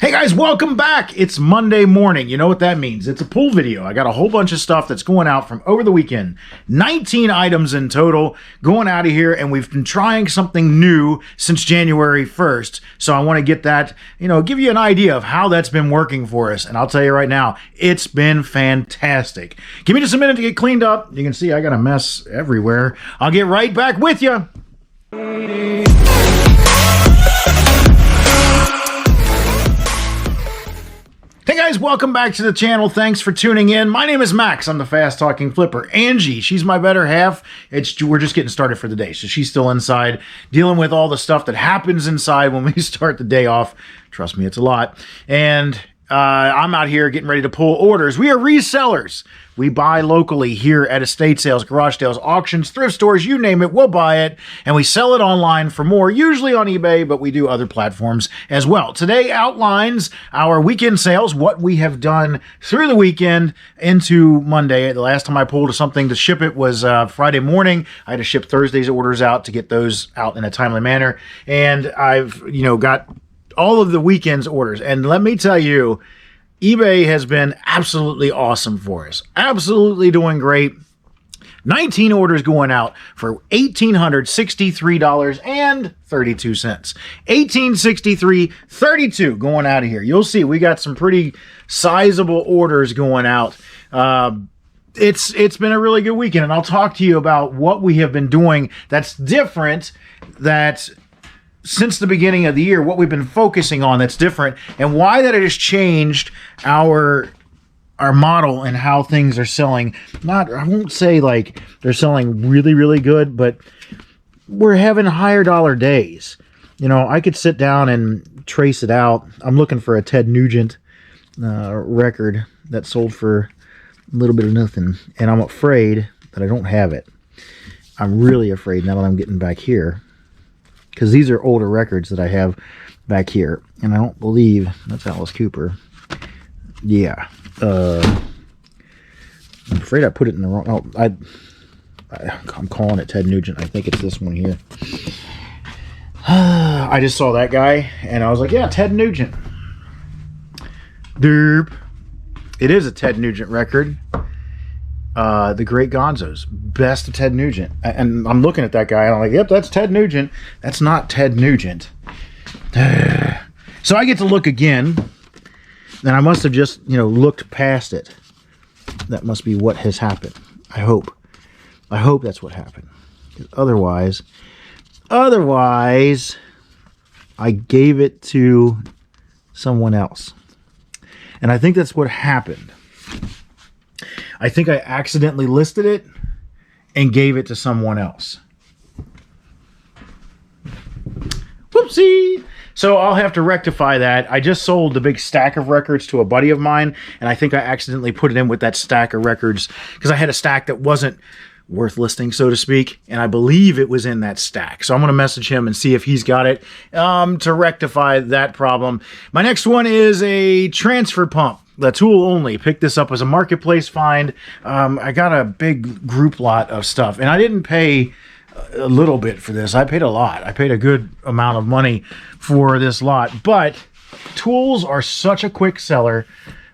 Hey guys, welcome back. It's Monday morning. You know what that means. It's a pull video. I got a whole bunch of stuff that's going out from over the weekend. 19 items in total going out of here, and we've been trying something new since January 1st. So I want to get that, give you an idea of how that's been working for us. And I'll tell you right now, it's been fantastic. Give me just a minute to get cleaned up. You can see I got a mess everywhere. I'll get right back with you. Hey guys, welcome back to the channel. Thanks for tuning in. My name is Max. I'm the fast talking flipper. Angie, she's my better half. We're just getting started for the day. So she's still inside dealing with all the stuff that happens inside when we start the day off. Trust me, it's a lot. And I'm out here getting ready to pull orders. We are resellers. We buy locally here at estate sales, garage sales, auctions, thrift stores, you name it, we'll buy it. And we sell it online for more, usually on eBay, but we do other platforms as well. Today outlines our weekend sales, what we have done through the weekend into Monday. The last time I pulled something to ship it was Friday morning. I had to ship Thursday's orders out to get those out in a timely manner. And I've, got all of the weekend's orders. And let me tell you, eBay has been absolutely awesome for us. Absolutely doing great. 19 orders going out for $1,863.32. $1,863.32 going out of here. You'll see we got some pretty sizable orders going out. It's been a really good weekend, and I'll talk to you about what we have been doing that's different, that since the beginning of the year, what we've been focusing on that's different, and why that it has changed our model and how things are selling. I won't say like they're selling really, really good, but we're having higher dollar days. I could sit down and trace it out. I'm looking for a Ted Nugent record that sold for a little bit of nothing, and I'm afraid that I don't have it. I'm really afraid now that I'm getting back here, because these are older records that I have back here. And I don't believe that's Alice Cooper. Yeah. I'm afraid I put it in the wrong... Oh, I'm calling it Ted Nugent. I think it's this one here. I just saw that guy, and I was like, yeah, Ted Nugent. Derp. It is a Ted Nugent record. The Great Gonzos, best of Ted Nugent. And I'm looking at that guy and I'm like, yep, that's Ted Nugent. That's not Ted Nugent. So I get to look again, and I must have just, looked past it. That must be what has happened. I hope that's what happened. Otherwise, I gave it to someone else. And I think that's what happened. I think I accidentally listed it and gave it to someone else. Whoopsie! So I'll have to rectify that. I just sold the big stack of records to a buddy of mine, and I think I accidentally put it in with that stack of records because I had a stack that wasn't worth listing, so to speak, and I believe it was in that stack. So I'm going to message him and see if he's got it to rectify that problem. My next one is a transfer pump. The tool only. Picked this up as a marketplace find. I got a big group lot of stuff, and I didn't pay a little bit for this. I paid a lot. I paid a good amount of money for this lot, but tools are such a quick seller.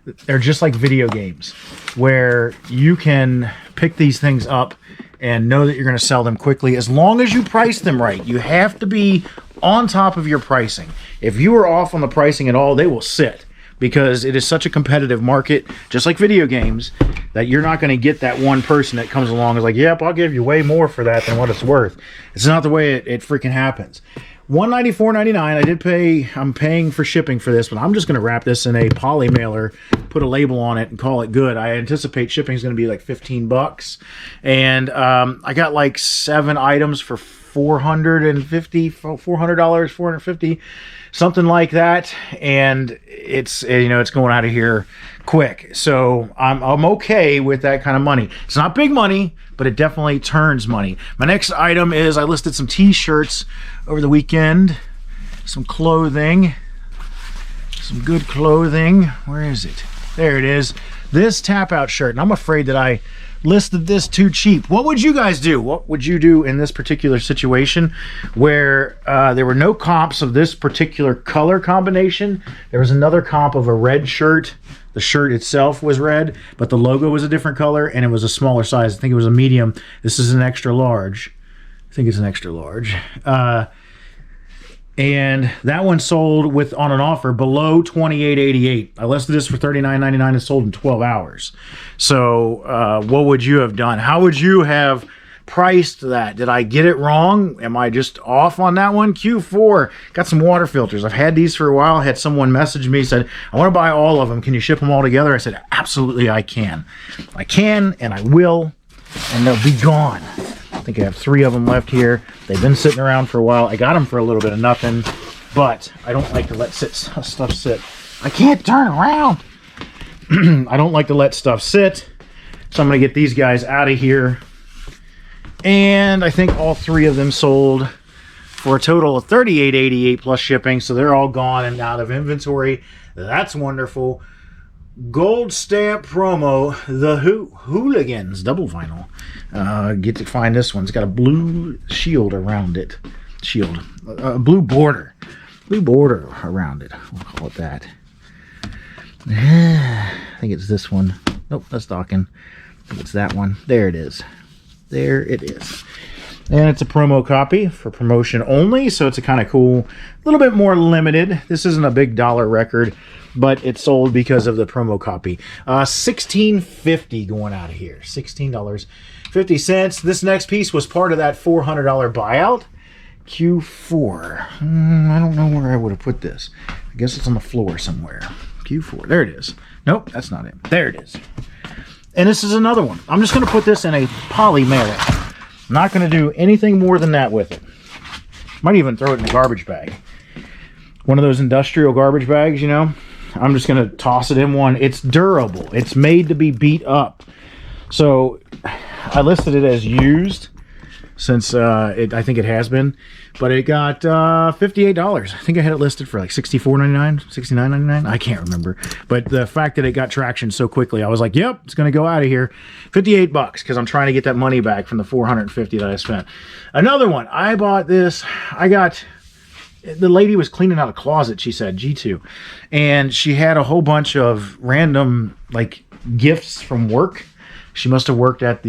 They're just like video games where you can pick these things up and know that you're going to sell them quickly as long as you price them right. You have to be on top of your pricing. If you are off on the pricing at all, they will sit. Because it is such a competitive market, just like video games, that you're not going to get that one person that comes along and is like, yep, I'll give you way more for that than what it's worth. It's not the way it freaking happens. $194.99. I did pay. I'm paying for shipping for this, but I'm just going to wrap this in a poly mailer, put a label on it, and call it good. I anticipate shipping is going to be like $15, and I got like 7 items for $450, something like that, and it's going out of here quick. So I'm okay with that kind of money. It's not big money, but it definitely turns money. My next item is I listed some t-shirts over the weekend, some clothing, some good clothing. Where is it? There it is. This tap out shirt, and I'm afraid that I listed this too cheap. What would you guys do? What would you do in this particular situation where there were no comps of this particular color combination? There was another comp of a red shirt. The shirt itself was red, but the logo was a different color, and it was a smaller size. I think it was a medium. This is an extra large. I think it's an extra large. And that one sold with on an offer below $28.88. I listed this for $39.99 and sold in 12 hours. So what would you have done? How would you have priced that? Did I get it wrong? Am I just off on that one? Q4 got some water filters. I've had these for a while. I had someone message me, said, I want to buy all of them. Can you ship them all together? I said, absolutely I can. I can and I will, and they'll be gone. I think I have 3 of them left here. They've been sitting around for a while. I got them for a little bit of nothing, but I don't like to let stuff sit. I can't turn around. I don't like to let stuff sit. So I'm going to get these guys out of here. And I think all 3 of them sold for a total of $38.88 plus shipping. So they're all gone and out of inventory. That's wonderful. Gold stamp promo, the Hooligans double vinyl. Get to find this one. It's got a blue shield around it. Blue border around it. We'll call it that. I think it's this one. Nope, that's Dawkins. I think it's that one. There it is. There it is. And it's a promo copy for promotion only, so it's a kind of cool, a little bit more limited. This isn't a big dollar record, but it sold because of the promo copy. $16.50 going out of here. $16.50. This next piece was part of that $400 buyout. Q4. I don't know where I would have put this. I guess it's on the floor somewhere. Q4. There it is. Nope, that's not it. There it is. And this is another one. I'm just going to put this in a poly mailer. I'm not going to do anything more than that with it. Might even throw it in a garbage bag. One of those industrial garbage bags, you know. I'm just going to toss it in one. It's durable. It's made to be beat up. So I listed it as used since I think it has been. But it got $58. I think I had it listed for like $64.99, $69.99. I can't remember. But the fact that it got traction so quickly, I was like, yep, it's going to go out of here. $58 because I'm trying to get that money back from the $450 that I spent. Another one. I bought this. The lady was cleaning out a closet, she said, G2. And she had a whole bunch of random, like, gifts from work. She must have worked at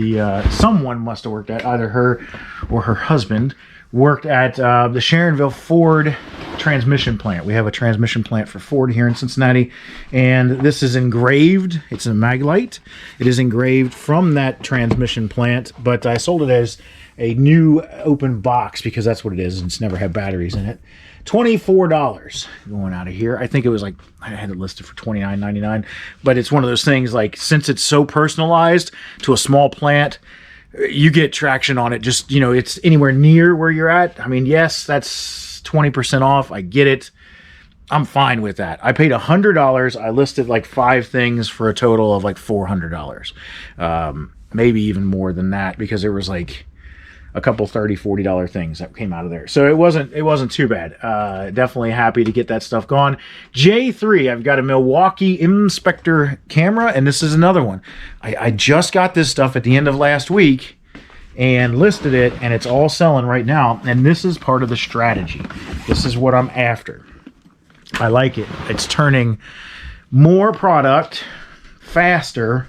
someone must have worked at, either her or her husband, worked at the Sharonville Ford transmission plant. We have a transmission plant for Ford here in Cincinnati. And this is engraved. It's a Maglite. It is engraved from that transmission plant. But I sold it as a new open box because that's what it is. It's never had batteries in it. $24 going out of here. I think it was like, I had it listed for $29.99, but it's one of those things, like, since it's so personalized to a small plant, you get traction on it. Just, you know, it's anywhere near where you're at. I mean, yes, that's 20% off. I get it. I'm fine with that. I paid $100. I listed like 5 things for a total of like $400. Maybe even more than that, because there was like a couple $30, $40 things that came out of there. So it wasn't too bad. Definitely happy to get that stuff gone. J3, I've got a Milwaukee Inspector camera, and this is another one. I just got this stuff at the end of last week and listed it, and it's all selling right now. And this is part of the strategy. This is what I'm after. I like it. It's turning more product faster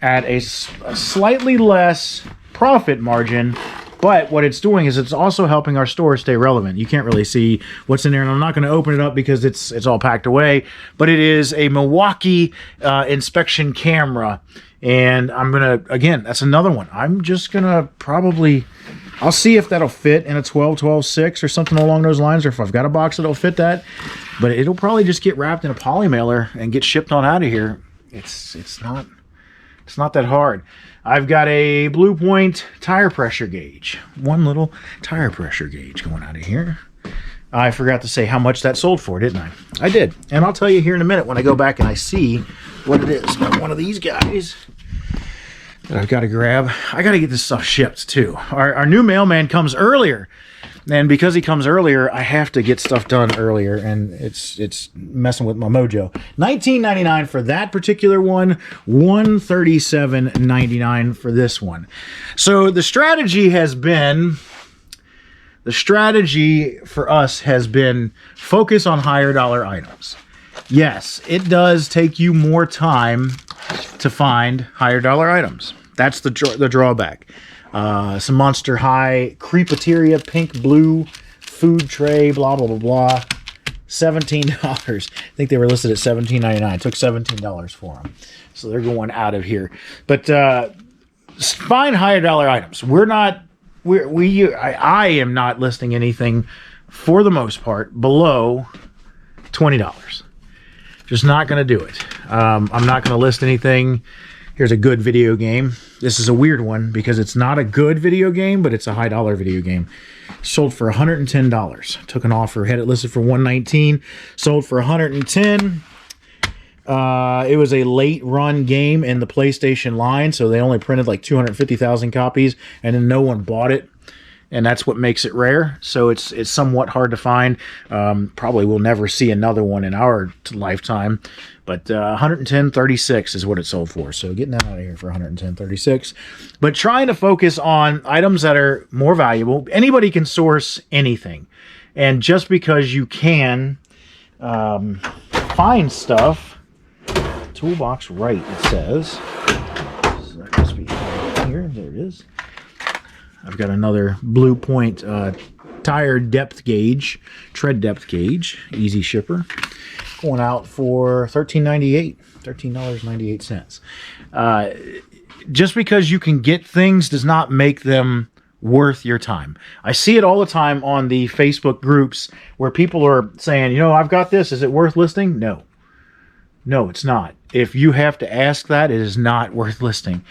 at a slightly less profit margin, but what it's doing is it's also helping our store stay relevant. You can't really see what's in there, and I'm not going to open it up because it's all packed away, but it is a Milwaukee inspection camera, and I'm going to, again, that's another one. I'm just going to probably, I'll see if that'll fit in a 12-12-6 or something along those lines, or if I've got a box that'll fit that, but it'll probably just get wrapped in a poly mailer and get shipped on out of here. It's not that hard. I've got a Blue Point tire pressure gauge. One little tire pressure gauge going out of here. I forgot to say how much that sold for, didn't I? I did. And I'll tell you here in a minute when I go back and I see what it is. Got one of these guys that I've got to grab. I got to get this stuff shipped too. Our new mailman comes earlier And because he comes earlier, I have to get stuff done earlier, and it's messing with my mojo. $19.99 for that particular one, $137.99 for this one. So the strategy for us has been focus on higher dollar items. Yes, it does take you more time to find higher dollar items. That's the drawback. Some Monster High Creepateria pink blue food tray, blah blah blah blah. $17. I think they were listed at $17.99. Took $17 for them, so they're going out of here. But find higher dollar items. I am not listing anything for the most part below $20. Just not going to do it. I'm not going to list anything. Here's a good video game. This is a weird one because it's not a good video game, but it's a high dollar video game. Sold for $110. Took an offer, had it listed for $119. Sold for $110. It was a late run game in the PlayStation line, so they only printed like 250,000 copies, and then no one bought it. And that's what makes it rare. So it's somewhat hard to find. Probably we'll never see another one in our lifetime. But $110.36 is what it sold for. So getting that out of here for $110.36. But trying to focus on items that are more valuable. Anybody can source anything. And just because you can find stuff, toolbox right, it says. So that must be here. There it is. I've got another Blue Point tire depth gauge, tread depth gauge, easy shipper, going out for $13.98, $13.98. Just because you can get things does not make them worth your time. I see it all the time on the Facebook groups where people are saying, you know, I've got this. Is it worth listing? No. No, it's not. If you have to ask that, it is not worth listing.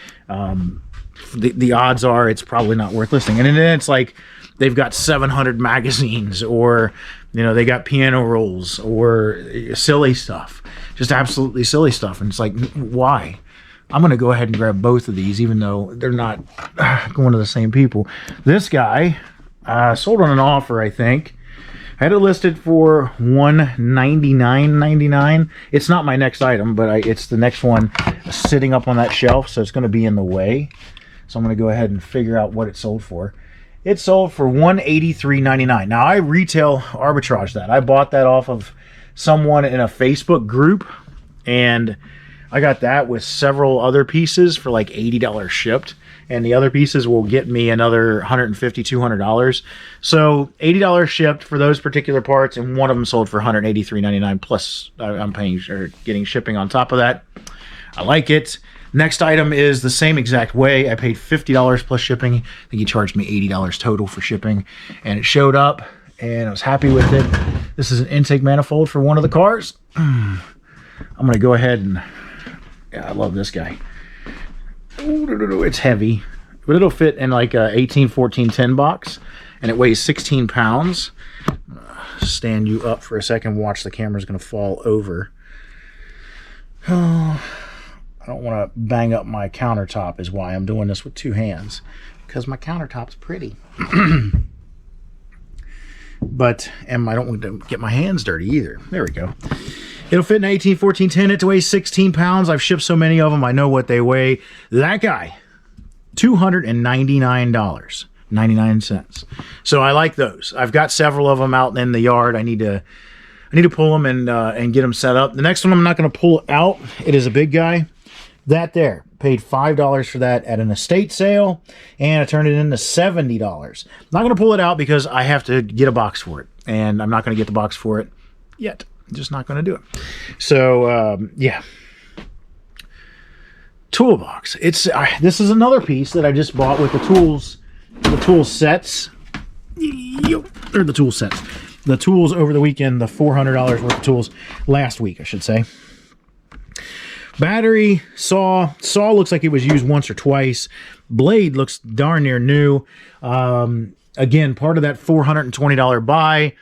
The odds are it's probably not worth listing. And then it's like they've got 700 magazines, or, you know, they got piano rolls, or silly stuff, just absolutely silly stuff. And it's like, why? I'm going to go ahead and grab both of these, even though they're not going to the same people. This guy sold on an offer, I think. I had it listed for $199.99. It's not my next item, but it's the next one sitting up on that shelf, so it's going to be in the way. So I'm going to go ahead and figure out what it sold for. It sold for $183.99. Now, I retail arbitrage that. I bought that off of someone in a Facebook group, and I got that with several other pieces for like $80 shipped. And the other pieces will get me another $150, $200. So $80 shipped for those particular parts, and one of them sold for $183.99, plus I'm paying or getting shipping on top of that. I like it. Next item is the same exact way. I paid $50 plus shipping. I think he charged me $80 total for shipping, and it showed up, and I was happy with it. This is an intake manifold for one of the cars. I'm going to go ahead and, yeah, I love this guy. It's heavy, but it'll fit in like a 18, 14, 10 box, and it weighs 16 pounds. Stand you up for a second. Watch, the camera's going to fall over. Oh, I don't want to bang up my countertop is why I'm doing this with two hands, because my countertop's pretty. And I don't want to get my hands dirty either. There we go. It'll fit in 18, 14, 10. It weighs 16 pounds. I've shipped so many of them, I know what they weigh. That guy, $299.99. So I like those. I've got several of them out in the yard. I need to pull them and get them set up. The next one I'm not going to pull out. It is a big guy. That there, paid $5 for that at an estate sale, and I turned it into $70. Not going to pull it out because I have to get a box for it, and I'm not going to get the box for it yet. I'm just not going to do it. So, yeah. Toolbox. This is another piece that I just bought with the tools sets. Or the tool sets. The tools over the weekend, the $400 worth of tools last week, I should say. Battery, saw looks like it was used once or twice. Blade looks darn near new. Again, part of that $420 buy.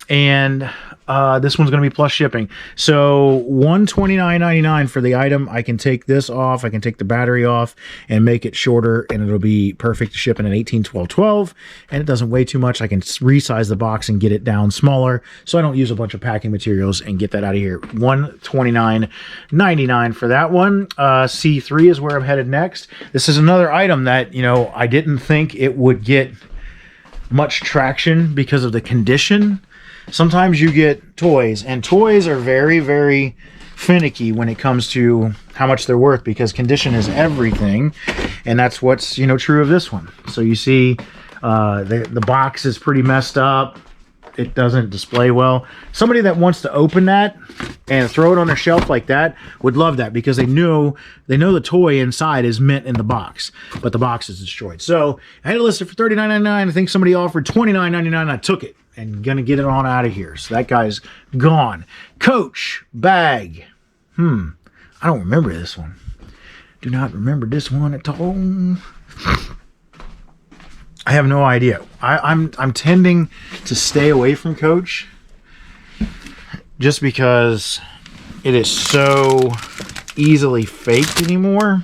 And this one's going to be plus shipping. So $129.99 for the item. I can take this off. I can take the battery off and make it shorter, and it'll be perfect to ship in an 18-12-12. And it doesn't weigh too much. I can resize the box and get it down smaller, so I don't use a bunch of packing materials, and get that out of here. $129.99 for that one. C3 is where I'm headed next. This is another item that, you know, I didn't think it would get much traction because of the condition. Sometimes you get toys, and toys are very, very finicky when it comes to how much they're worth, because condition is everything, and that's what's, you know, true of this one. So you see the box is pretty messed up. It doesn't display well. Somebody that wants to open that and throw it on their shelf like that would love that, because they know the toy inside is mint in the box, but the box is destroyed. So I had it listed for $39.99. I think somebody offered $29.99. I took it and gonna get it on out of here. So that guy's gone. Coach Backg. I don't remember this one. Do not remember this one at all. I have no idea. I'm tending to stay away from Coach just because it is so easily faked anymore.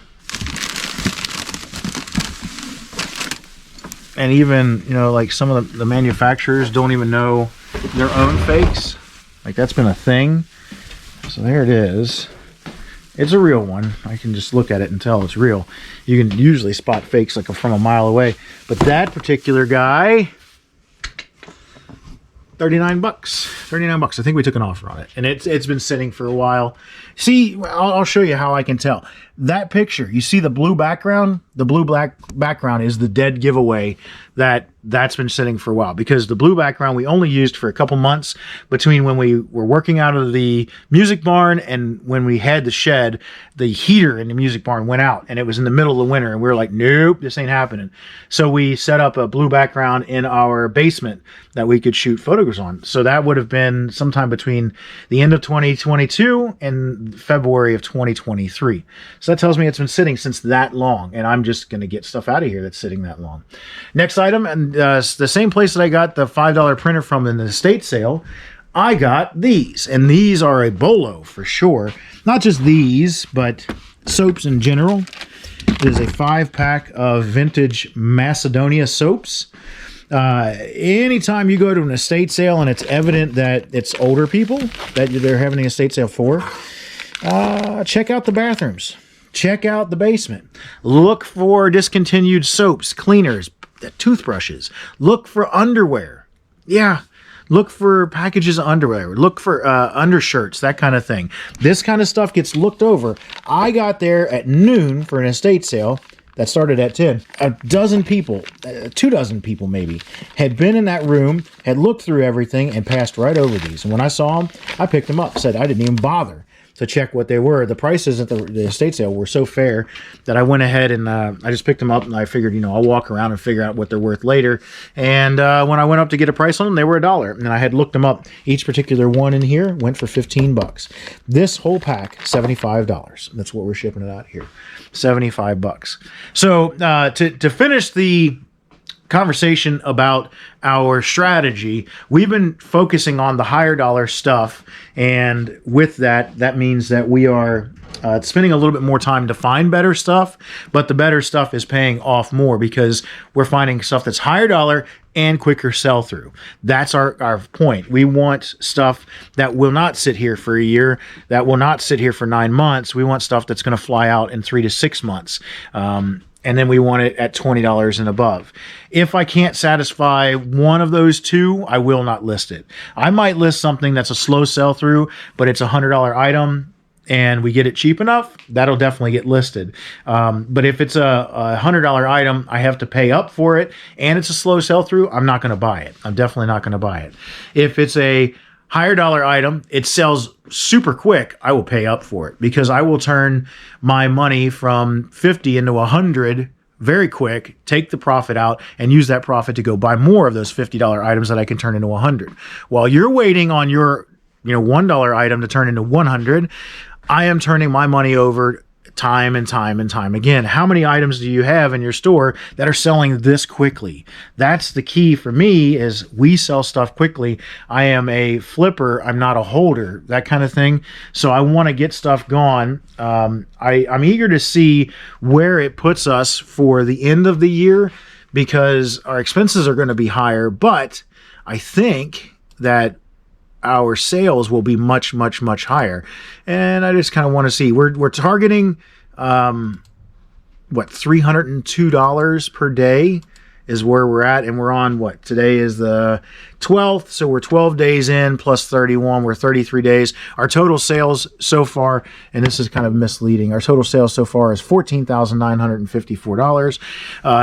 And even, you know, like some of the manufacturers don't even know their own fakes. Like, that's been a thing. So there it is. It's a real one. I can just look at it and tell it's real. You can usually spot fakes like from a mile away. But that particular guy, 39 bucks. 39 bucks. I think we took an offer on it. And it's been sitting for a while. See, I'll show you how I can tell. That picture, you see the blue background? The blue-black background is the dead giveaway that's been sitting for a while, because the blue background we only used for a couple months between when we were working out of the music barn and when we had the shed. The heater in the music barn went out, and it was in the middle of the winter, and we were like, nope, this ain't happening. So we set up a blue background in our basement that we could shoot photos on. So that would have been sometime between the end of 2022 and February of 2023. So that tells me it's been sitting since that long, and I'm just going to get stuff out of here that's sitting that long. Next item, and the same place that I got the $5 printer from in the estate sale, I got these, and these are a bolo for sure. Not just these, but soaps in general. It is a 5-pack of vintage Macedonia soaps. Anytime you go to an estate sale and it's evident that it's older people that they're having an estate sale for, check out the bathrooms. Check out the basement. Look for discontinued soaps, cleaners, toothbrushes. Look for underwear. Yeah. Look for packages of underwear. Look for undershirts, that kind of thing. This kind of stuff gets looked over. I got there at noon for an estate sale that started at 10. A dozen people, 24 people maybe, had been in that room, had looked through everything, and passed right over these. And when I saw them, I picked them up. Said I didn't even bother to check what they were. The prices at the estate sale were so fair that I went ahead and I just picked them up, and I figured, you know, I'll walk around and figure out what they're worth later. And when I went up to get a price on them, they were $1. And I had looked them up. Each particular one in here went for 15 bucks. This whole pack, $75. That's what we're shipping it out here. 75 bucks. So to finish the conversation about our strategy, we've been focusing on the higher dollar stuff, and with that means that we are spending a little bit more time to find better stuff, but the better stuff is paying off more because we're finding stuff that's higher dollar and quicker sell through. That's our point. We want stuff that will not sit here for a year, that will not sit here for 9 months. We want stuff that's going to fly out in 3 to 6 months. And then we want it at $20 and above. If I can't satisfy one of those two, I will not list it. I might list something that's a slow sell through, but it's a $100 item and we get it cheap enough, that'll definitely get listed. But if it's a $100 item, I have to pay up for it and it's a slow sell through, I'm not going to buy it. I'm definitely not going to buy it. If it's a higher dollar item, it sells super quick, I will pay up for it because I will turn my money from 50 into 100 very quick, take the profit out and use that profit to go buy more of those $50 items that I can turn into 100. While you're waiting on your $1 item to turn into 100, I am turning my money over time and time and time again. How many items do you have in your store that are selling this quickly? That's the key for me, is we sell stuff quickly. I am a flipper. I'm not a holder, that kind of thing. So I want to get stuff gone. I'm eager to see where it puts us for the end of the year, because our expenses are going to be higher, but I think that our sales will be much, much, much higher. And I just kind of want to see, we're targeting, $302 per day is where we're at. And we're on today is the 12th. So we're 12 days in plus 31. We're 33 days. Our total sales so far, and this is kind of misleading, our total sales so far is $14,954.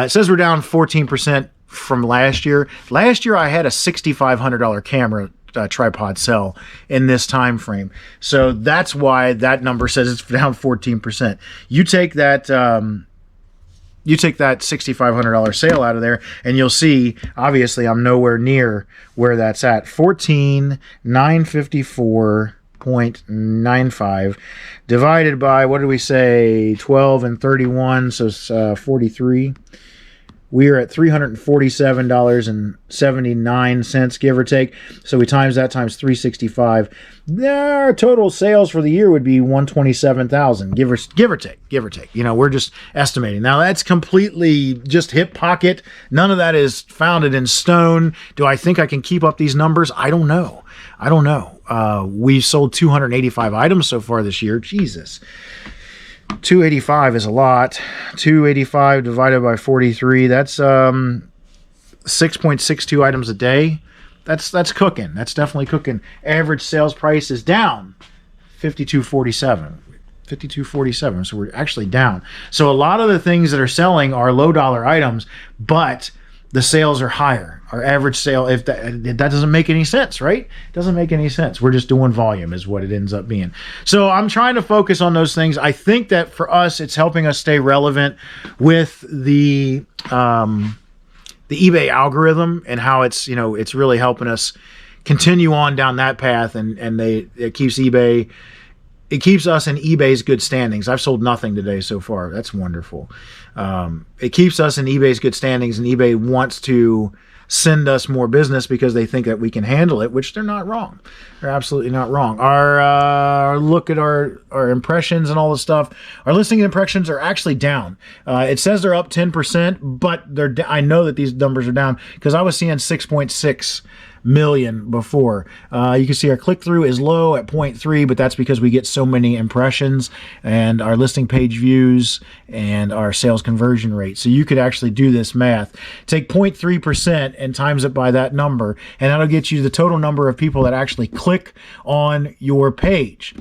It says we're down 14% from last year. Last year I had a $6,500 camera tripod sell in this time frame, so that's why that number says it's down 14%. You take that $6,500 sale out of there, and you'll see obviously I'm nowhere near where that's at. 14,954.95 divided by, what did we say, 12 and 31, so it's 43. We are at $347.79, give or take. So we times that times 365. Our total sales for the year would be $127,000, give or take. You know, we're just estimating. Now that's completely just hip pocket. None of that is founded in stone. Do I think I can keep up these numbers? I don't know. We've sold 285 items so far this year. Jesus. 285 is a lot. 285 divided by 43, that's 6.62 items a day. That's cooking. That's definitely cooking. Average sales price is down 52.47. So we're actually down. So a lot of the things that are selling are low dollar items, but the sales are higher. Our average sale, if that doesn't make any sense, right? It doesn't make any sense. We're just doing volume is what it ends up being. So I'm trying to focus on those things. I think that for us, it's helping us stay relevant with the eBay algorithm, and how it's, it's really helping us continue on down that path. And it keeps eBay, it keeps us in eBay's good standings. I've sold nothing today so far. That's wonderful. It keeps us in eBay's good standings, and eBay wants to send us more business because they think that we can handle it, which they're not wrong. They're absolutely not wrong. Our look at our impressions and all the stuff. Our listing impressions are actually down. It says they're up 10%, but I know that these numbers are down because I was seeing 6.6 million before. You can see our click-through is low at 0.3, but that's because we get so many impressions, and our listing page views and our sales conversion rate. So you could actually do this math. Take 0.3% and times it by that number, and that'll get you the total number of people that actually click on your page.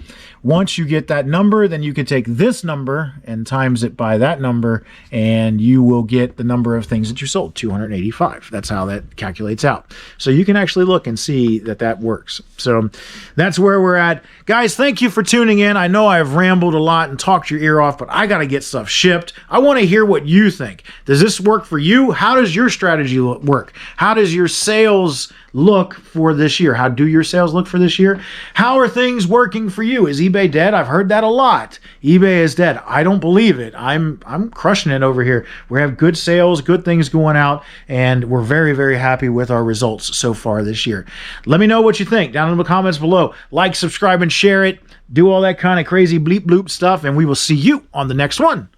Once you get that number, then you can take this number and times it by that number, and you will get the number of things that you sold, 285. That's how that calculates out. So you can actually look and see that that works. So that's where we're at. Guys, thank you for tuning in. I know I've rambled a lot and talked your ear off, but I got to get stuff shipped. I want to hear what you think. Does this work for you? How does your strategy work? How does your sales look for this year? How do your sales look for this year? How are things working for you? Is eBay dead? I've heard that a lot. eBay is dead. I don't believe it. I'm crushing it over here. We have good sales, good things going out, and we're very, very happy with our results so far this year. Let me know what you think down in the comments below. Like, subscribe, and share it. Do all that kind of crazy bleep bloop stuff, and we will see you on the next one.